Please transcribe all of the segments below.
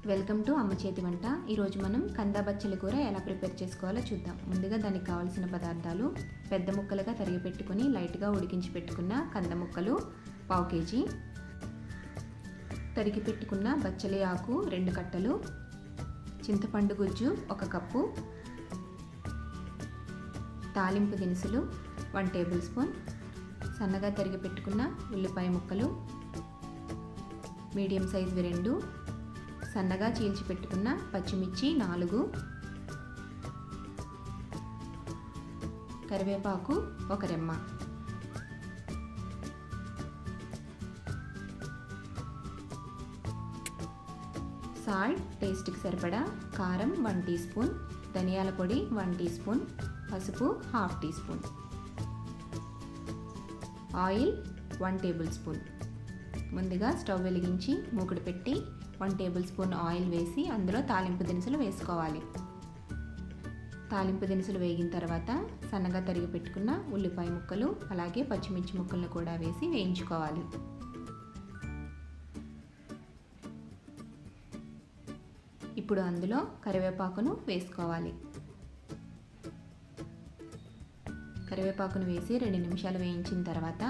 Welcome to అమ్మ చేతి వంట. ఈరోజు మనం కందా బచ్చలి కూర ఎలా ప్రిపేర్ చేసుకోవాలో చూద్దాం. ముందుగా దానికి కావాల్సిన పదార్థాలు: పెద్ద ముక్కలుగా తరిగి పెట్టుకుని లైట్గా ఉడికించి పెట్టుకున్న కంద ముక్కలు 1/2 కేజీ, తరిగి పెట్టుకున్న బచ్చలి ఆకు 2 కట్టలు, చింతపండు గుజ్జు 1 కప్పు, తాలింపు దినుసులు 1 టేబుల్ స్పూన్, సన్నగా తరిగి పెట్టుకున్న ఉల్లిపాయ ముక్కలు మీడియం సైజువి 2, సన్నగా చీల్చి పెట్టుకున్న పచ్చిమిర్చి 4, కరివేపాకు 1 రెమ్మ. సాల్ట్ టేస్ట్కి సరిపడా, కారం 1 టీ స్పూన్, ధనియాల పొడి 1 టీ స్పూన్, పసుపు 1/2 teaspoon, oil 1 tablespoon. ముందుగా స్టవ్ వెలిగించి మూకుడు పెట్టి 1 టేబుల్ స్పూన్ ఆయిల్ వేసి అందులో తాలింపు దినుసులు వేసుకోవాలి. తాలింపు దినుసులు వేగిన తర్వాత సన్నగా తరిగి పెట్టుకున్న ఉల్లిపాయ ముక్కలు అలాగే పచ్చిమిర్చి ముక్కలను కూడా వేసి వేయించుకోవాలి. ఇప్పుడు అందులో కరివేపాకును వేసుకోవాలి. కరివేపాకును వేసి 2 నిమిషాలు వేయించిన తర్వాత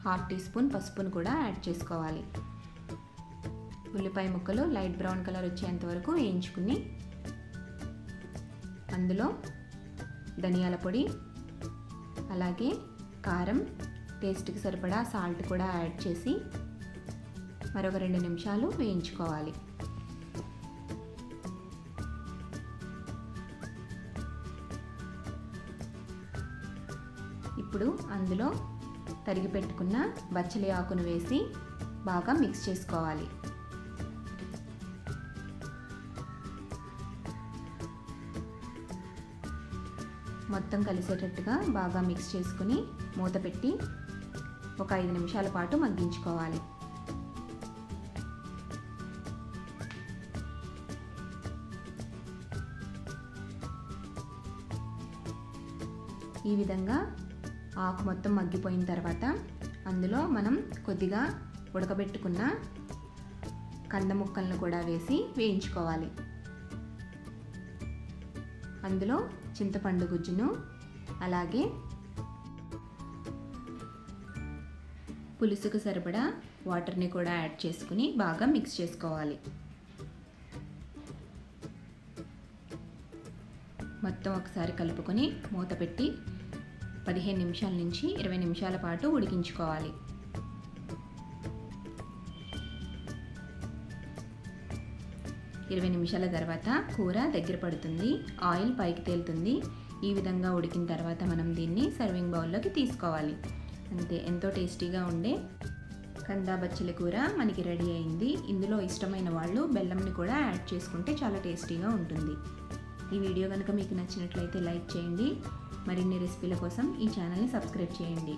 1/2 టీ స్పూన్ పసుపును కూడా యాడ్ చేసుకోవాలి. ఉల్లిపాయ ముక్కలు లైట్ బ్రౌన్ కలర్ వచ్చేంత వరకు వేయించుకుని అందులో ధనియాల పొడి అలాగే కారం, టేస్ట్కి సరిపడా సాల్ట్ కూడా యాడ్ చేసి మరొక 2 నిమిషాలు వేయించుకోవాలి. ఇప్పుడు అందులో తరిగి పెట్టుకున్న బచ్చలి ఆకును వేసి బాగా మిక్స్ చేసుకోవాలి. మొత్తం కలిసేటట్టుగా బాగా మిక్స్ చేసుకుని మూత పెట్టి ఒక 5 నిమిషాల పాటు మగ్గించుకోవాలి. ఈ విధంగా ఆకు మొత్తం మగ్గిపోయిన తర్వాత అందులో మనం కొద్దిగా ఉడకబెట్టుకున్న కంద ముక్కలను కూడా వేసి వేయించుకోవాలి. అందులో చింతపండు గుజ్జును అలాగే పులుసుకు సరిపడా వాటర్ని కూడా యాడ్ చేసుకుని బాగా మిక్స్ చేసుకోవాలి. మొత్తం ఒకసారి కలుపుకొని మూత పెట్టి 15 నిమిషాల నుంచి 20 నిమిషాల పాటు ఉడికించుకోవాలి. ఇరవై నిమిషాల తర్వాత కూర దగ్గర పడుతుంది, ఆయిల్ పైకి తేలుతుంది. ఈ విధంగా ఉడికిన తర్వాత మనం దీన్ని సర్వింగ్ బౌల్లోకి తీసుకోవాలి. అంతే, ఎంతో టేస్టీగా ఉండే కందా బచ్చలి కూర మనకి రెడీ అయింది. ఇందులో ఇష్టమైన వాళ్ళు బెల్లంని కూడా యాడ్ చేసుకుంటే చాలా టేస్టీగా ఉంటుంది. ఈ వీడియో కనుక మీకు నచ్చినట్లయితే లైక్ చేయండి. మరిన్ని రెసిపీల కోసం ఈ ఛానల్ని సబ్స్క్రైబ్ చేయండి.